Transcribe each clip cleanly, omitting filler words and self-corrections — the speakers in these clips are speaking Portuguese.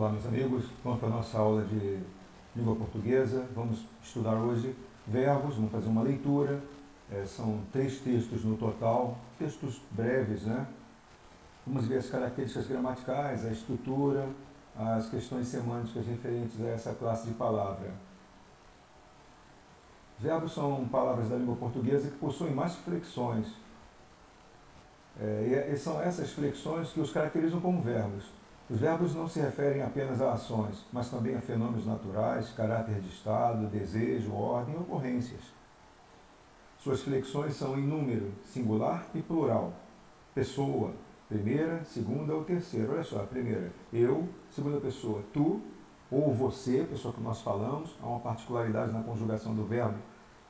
Olá, meus amigos, vamos para a nossa aula de língua portuguesa. Vamos estudar hoje verbos, vamos fazer uma leitura. São 3 textos no total, textos breves, né? Vamos ver as características gramaticais, a estrutura, as questões semânticas referentes a essa classe de palavra. Verbos são palavras da língua portuguesa que possuem mais flexões. E são essas flexões que os caracterizam como verbos. Os verbos não se referem apenas a ações, mas também a fenômenos naturais, caráter de estado, desejo, ordem e ocorrências. Suas flexões são em número, singular e plural. Pessoa, primeira, segunda ou terceira. Olha só, a primeira, eu, segunda pessoa, tu, ou você, pessoa que nós falamos. Há uma particularidade na conjugação do verbo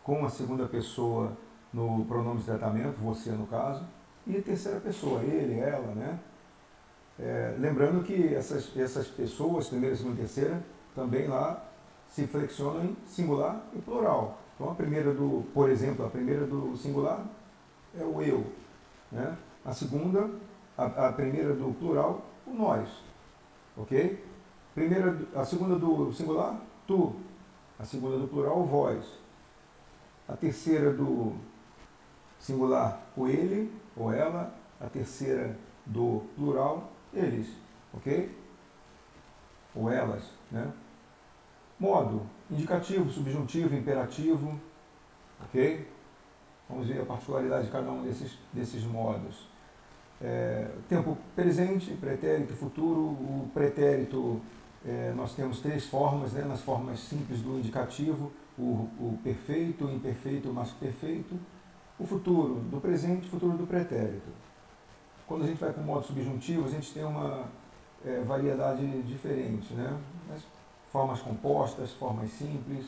com a segunda pessoa no pronome de tratamento, você no caso, e a terceira pessoa, ele, ela, né? Lembrando que essas pessoas, primeira, segunda e terceira, também lá se flexionam em singular e plural. Então, a primeira por exemplo, a primeira do singular é o eu, né? A segunda, a primeira do plural, o nós, ok? A segunda do singular, tu. A segunda do plural, o vós. A terceira do singular, o ele ou ela. A terceira do plural, eles, ok? Ou elas, né? Modo, indicativo, subjuntivo, imperativo, ok? Vamos ver a particularidade de cada um desses modos. Tempo presente, pretérito, futuro. O pretérito, nós temos 3 formas, né? Nas formas simples do indicativo, o perfeito, o imperfeito, o mais perfeito. O futuro do presente, futuro do pretérito. Quando a gente vai para o modo subjuntivo, a gente tem uma variedade diferente, né? Mas formas compostas, formas simples,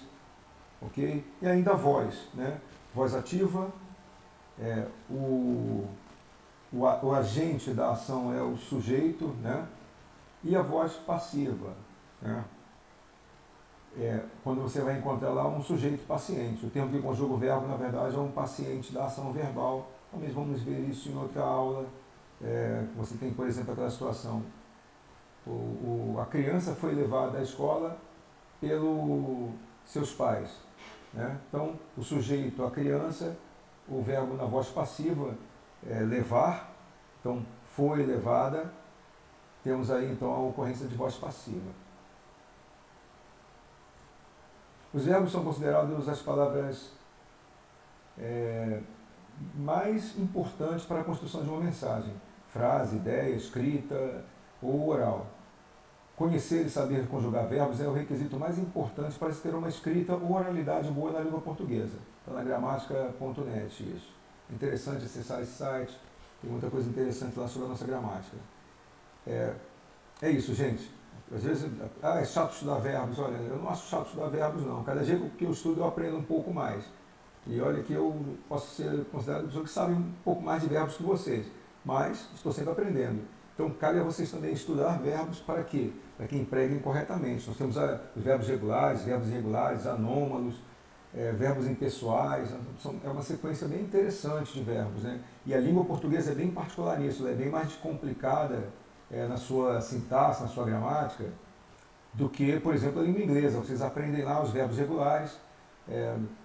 ok? E ainda a voz, né? Voz ativa, o agente da ação é o sujeito, né? E a voz passiva, né? Quando você vai encontrar lá um sujeito paciente. O termo que conjuga o verbo, na verdade, é um paciente da ação verbal. Talvez vamos ver isso em outra aula. Você tem, por exemplo, aquela situação. A criança foi levada à escola pelos seus pais, né? Então, o sujeito, a criança, o verbo na voz passiva é levar. Então, foi levada. Temos aí, então, a ocorrência de voz passiva. Os verbos são considerados as palavras mais importantes para a construção de uma mensagem. Frase, ideia, escrita ou oral. Conhecer e saber conjugar verbos é o requisito mais importante para se ter uma escrita ou oralidade boa na língua portuguesa. Está na gramática.net isso. Interessante acessar esse site, tem muita coisa interessante lá sobre a nossa gramática. É isso, gente. Às vezes, é chato estudar verbos. Olha, eu não acho chato estudar verbos, não. Cada dia que eu estudo, eu aprendo um pouco mais. E olha que eu posso ser considerado uma pessoa que sabe um pouco mais de verbos que vocês, mas estou sempre aprendendo. Então, cabe a vocês também estudar verbos para quê? Para que empreguem corretamente. Nós temos os verbos regulares, verbos irregulares, anômalos, verbos impessoais. É uma sequência bem interessante de verbos, né? E a língua portuguesa é bem particular nisso, ela é bem mais complicada na sua sintaxe, na sua gramática, do que, por exemplo, a língua inglesa. Vocês aprendem lá os verbos regulares.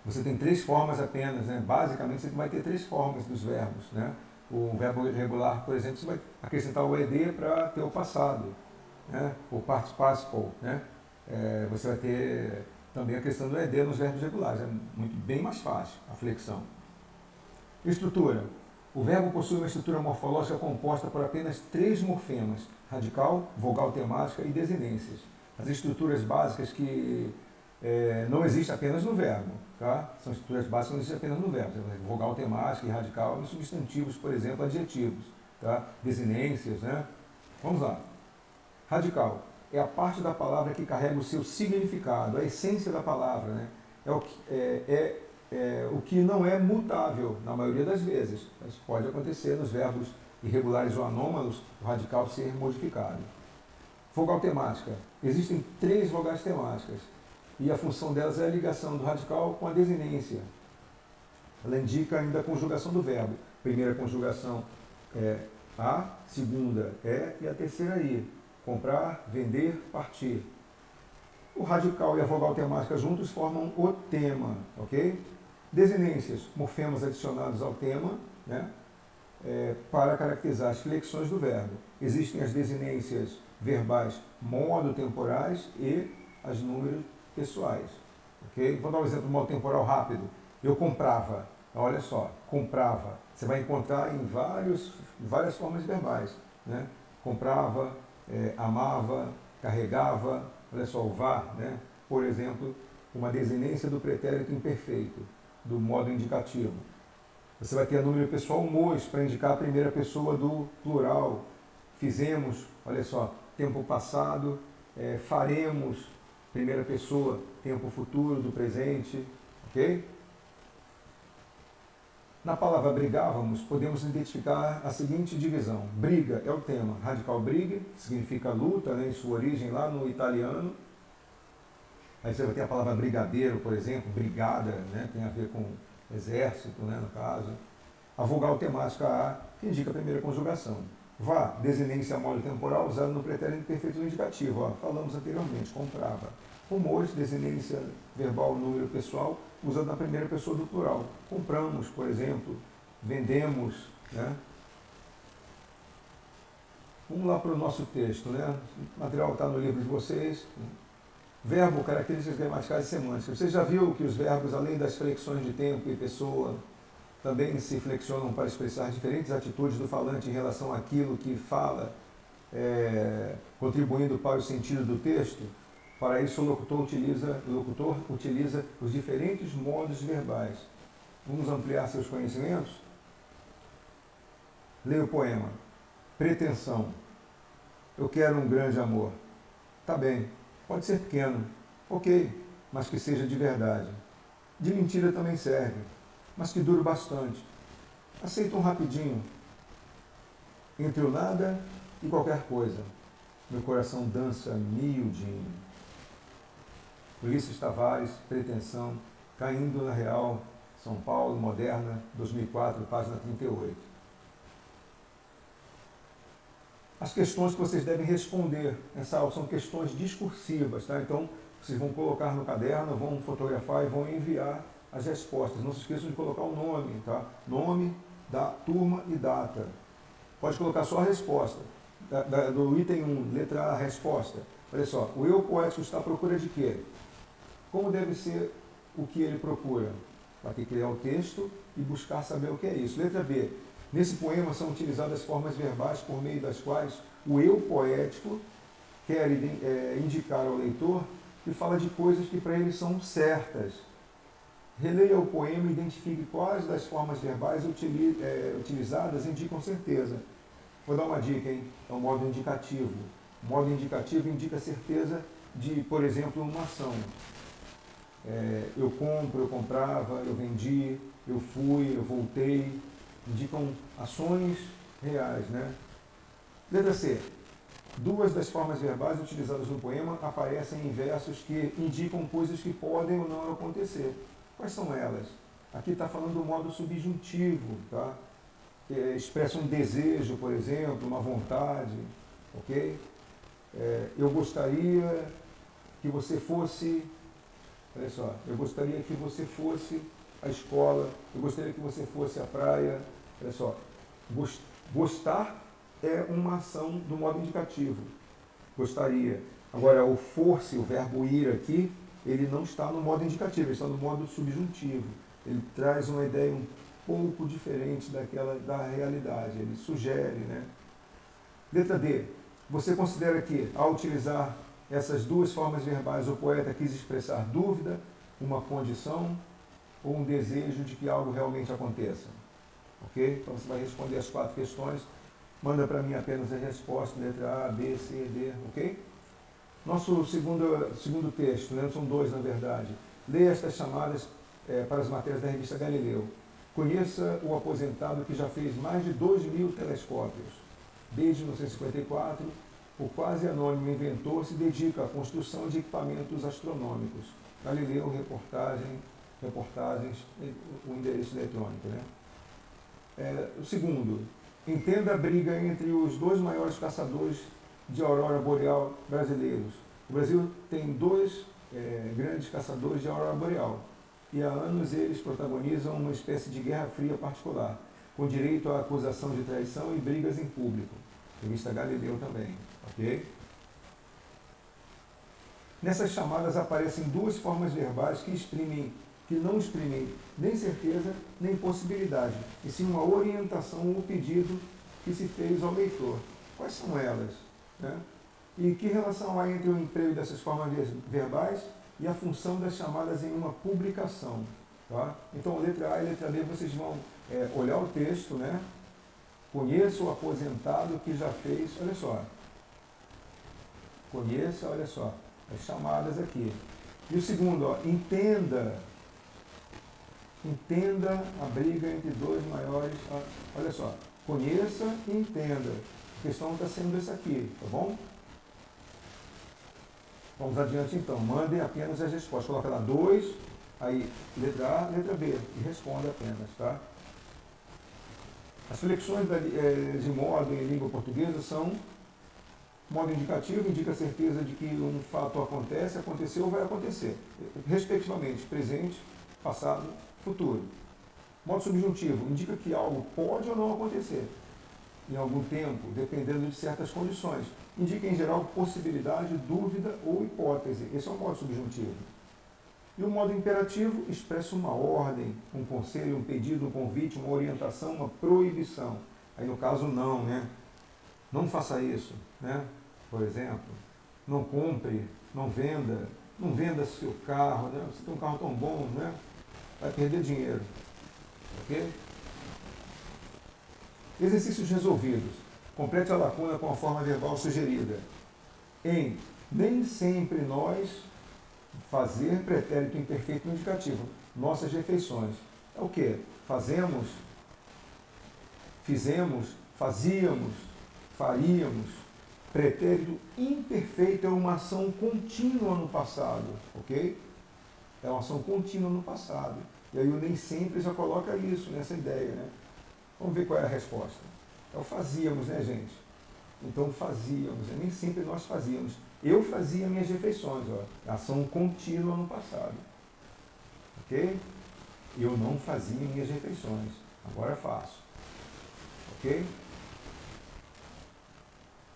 Você tem 3 formas apenas, né? Basicamente, você vai ter 3 formas dos verbos, né? O verbo regular, por exemplo, você vai acrescentar o ed para ter o passado, né? O participle, né? Você vai ter também a questão do ed nos verbos regulares. É bem mais fácil a flexão. Estrutura. O verbo possui uma estrutura morfológica composta por apenas 3 morfemas: radical, vogal temática e desinências. As estruturas básicas que não existem apenas no verbo, tá? São estruturas básicas que não existem apenas no verbo. Vogal temática e radical em substantivos, por exemplo, adjetivos, tá? Desinências, né? Vamos lá. Radical é a parte da palavra que carrega o seu significado, a essência da palavra, né? O que não é mutável na maioria das vezes, mas pode acontecer nos verbos irregulares ou anômalos, o radical ser modificado. Vogal temática. Existem 3 vogais temáticas e a função delas é a ligação do radical com a desinência. Ela indica ainda a conjugação do verbo. Primeira conjugação é a, segunda é e a terceira i. comprar, vender, partir. O radical e a vogal temática juntos formam o tema, ok? Desinências, morfemas adicionados ao tema, né? Para caracterizar as flexões do verbo. Existem as desinências verbais modo-temporais e as números pessoais. Okay? Vou dar um exemplo do modo temporal rápido. Eu comprava. Olha só, comprava. Você vai encontrar em várias formas verbais. Né? Comprava, amava, carregava. Olha só, o var, né? Por exemplo, uma desinência do pretérito imperfeito, do modo indicativo. Você vai ter a número pessoal mos para indicar a primeira pessoa do plural. Fizemos, olha só, tempo passado, faremos, primeira pessoa, tempo futuro do presente, ok? Na palavra brigávamos, podemos identificar a seguinte divisão. Briga é o tema, radical brigue, que significa luta, né, em sua origem lá no italiano. Aí você vai ter a palavra brigadeiro, por exemplo, brigada, né, tem a ver com exército, né, no caso. A vogal temática A, que indica a primeira conjugação. Vá, desinência modo temporal, usado no pretérito imperfeito do indicativo. Ó, falamos anteriormente, comprava. Rumores, desinência verbal, número pessoal, usado na primeira pessoa do plural. Compramos, por exemplo, vendemos. Né? Vamos lá para o nosso texto. Né? O material está no livro de vocês. Verbo, características gramaticais e semânticas. Você já viu que os verbos, além das flexões de tempo e pessoa, também se flexionam para expressar diferentes atitudes do falante em relação àquilo que fala, contribuindo para o sentido do texto? Para isso, o locutor utiliza os diferentes modos verbais. Vamos ampliar seus conhecimentos? Leia o poema. Pretensão. Eu quero um grande amor. Tá bem, pode ser pequeno, ok, mas que seja de verdade. De mentira também serve, mas que dure bastante. Aceita um rapidinho. Entre o nada e qualquer coisa, meu coração dança miudinho. Ulisses Tavares, Pretensão, Caindo na Real, São Paulo, Moderna, 2004, página 38. As questões que vocês devem responder nessa aula são questões discursivas, tá? Então, vocês vão colocar no caderno, vão fotografar e vão enviar as respostas. Não se esqueçam de colocar o nome, tá? Nome da turma e data. Pode colocar só a resposta. Do item 1, letra A, resposta. Olha só, o eu poético está à procura de quê? Como deve ser o que ele procura? Vai ter que criar o texto e buscar saber o que é isso. Letra B. Nesse poema são utilizadas formas verbais por meio das quais o eu poético quer indicar ao leitor que fala de coisas que para ele são certas. Releia o poema e identifique quais das formas verbais utilizadas indicam certeza. Vou dar uma dica, hein? É o modo indicativo. O modo indicativo indica certeza de, por exemplo, uma ação. Eu compro, eu comprava, eu vendi, eu fui, eu voltei. Indicam ações reais, né? Letra C. Duas das formas verbais utilizadas no poema aparecem em versos que indicam coisas que podem ou não acontecer. Quais são elas? Aqui está falando do modo subjuntivo, tá? Expressa um desejo, por exemplo, uma vontade, ok? Eu gostaria que você fosse, olha só, eu gostaria que você fosse à escola, eu gostaria que você fosse à praia, olha só, gostar é uma ação do modo indicativo, gostaria. Agora, o fosse, o verbo ir aqui, ele não está no modo indicativo, ele está no modo subjuntivo. Ele traz uma ideia um pouco diferente da realidade, ele sugere, né? Letra D. Você considera que, ao utilizar essas duas formas verbais, o poeta quis expressar dúvida, uma condição ou um desejo de que algo realmente aconteça? Ok? Então você vai responder as 4 questões. Manda para mim apenas a resposta, letra A, B, C, D, ok? Nosso segundo texto, né? São 2 na verdade. Leia estas chamadas para as matérias da revista Galileu. Conheça o aposentado que já fez mais de 2.000 telescópios. Desde 1954, o quase anônimo inventor se dedica à construção de equipamentos astronômicos. Galileu, reportagens, o endereço eletrônico. Né? O segundo, entenda a briga entre os 2 maiores caçadores de aurora boreal brasileiros. O Brasil tem dois grandes caçadores de aurora boreal. E há anos eles protagonizam uma espécie de guerra fria particular, com direito à acusação de traição e brigas em público. Revista Galileu também, ok? Nessas chamadas aparecem duas formas verbais que não exprimem nem certeza nem possibilidade, e sim uma orientação ou pedido que se fez ao leitor. Quais são elas? Né? E que relação há entre o emprego dessas formas verbais e a função das chamadas em uma publicação? Tá? Então, letra A e letra B, vocês vão olhar o texto, né? Conheça o aposentado que já fez, olha só. Conheça, olha só, as chamadas aqui. E o segundo, ó, entenda a briga entre dois maiores, ó, olha só, conheça e entenda. A questão está sendo essa aqui, tá bom? Vamos adiante então, mandem apenas as respostas. Coloca lá 2, aí letra A, letra B, e responda apenas, tá? As flexões de modo em língua portuguesa são: modo indicativo, indica a certeza de que um fato acontece, aconteceu ou vai acontecer, respectivamente, presente, passado, futuro. Modo subjuntivo, indica que algo pode ou não acontecer em algum tempo, dependendo de certas condições. Indica, em geral, possibilidade, dúvida ou hipótese. Esse é o modo subjuntivo. E o modo imperativo expressa uma ordem, um conselho, um pedido, um convite, uma orientação, uma proibição. Aí, no caso, não, né? Não faça isso, né? Por exemplo, não compre, não venda seu carro, né? Você tem um carro tão bom, né? Vai perder dinheiro. Ok? Exercícios resolvidos. Complete a lacuna com a forma verbal sugerida. Em nem sempre nós fazer pretérito imperfeito no indicativo. Nossas refeições. É o quê? Fazemos, fizemos, fazíamos, faríamos. Pretérito imperfeito é uma ação contínua no passado, ok? É uma ação contínua no passado. E aí o nem sempre já coloca isso, nessa ideia, né? Vamos ver qual é a resposta. É o fazíamos, né, gente? Então fazíamos, nem sempre nós fazíamos. Eu fazia minhas refeições, ó. Ação contínua no passado. Ok? Eu não fazia minhas refeições. Agora faço. Ok?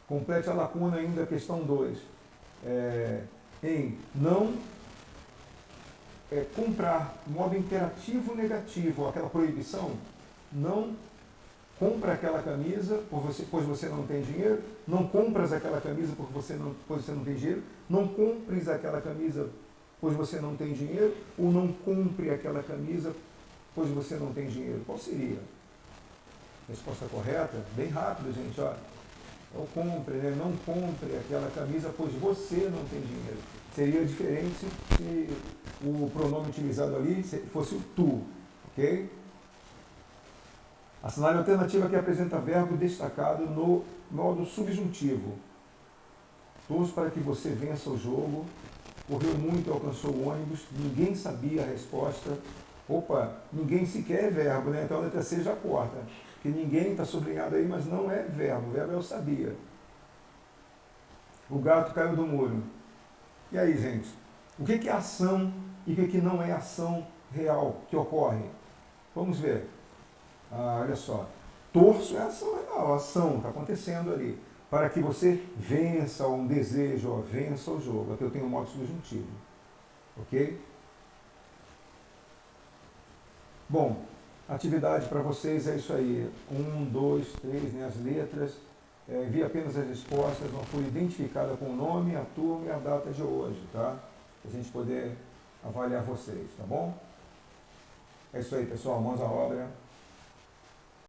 Complete a lacuna ainda, questão 2. Em não comprar, modo imperativo negativo, aquela proibição, não compra aquela camisa pois você não tem dinheiro, não compras aquela camisa pois você não tem dinheiro, não compres aquela camisa pois você não tem dinheiro, ou não compre aquela camisa pois você não tem dinheiro. Qual seria? Resposta correta? Bem rápido, gente, ó. Ou compre, né? Não compre aquela camisa pois você não tem dinheiro. Seria diferente se o pronome utilizado ali fosse o tu, ok? Assinale a alternativa que apresenta verbo destacado no modo subjuntivo. Torço para que você vença o jogo. Correu muito e alcançou o ônibus. Ninguém sabia a resposta. Opa, ninguém sequer é verbo, né? Então a letra C já corta. Que ninguém está sublinhado aí, mas não é verbo. O verbo é eu sabia. O gato caiu do muro. E aí, gente? O que é ação e o que não é ação real que ocorre? Vamos ver. Olha só. Torço é ação real. A ação está acontecendo ali. Para que você vença um desejo, ó, vença o jogo. Aqui eu tenho um modo subjuntivo. Ok? Bom, atividade para vocês é isso aí. 1, 2, 3, né, as letras. Envie apenas as respostas, uma folha identificada com o nome, a turma e a data de hoje, tá? Para a gente poder avaliar vocês, tá bom? É isso aí, pessoal. Mãos à obra.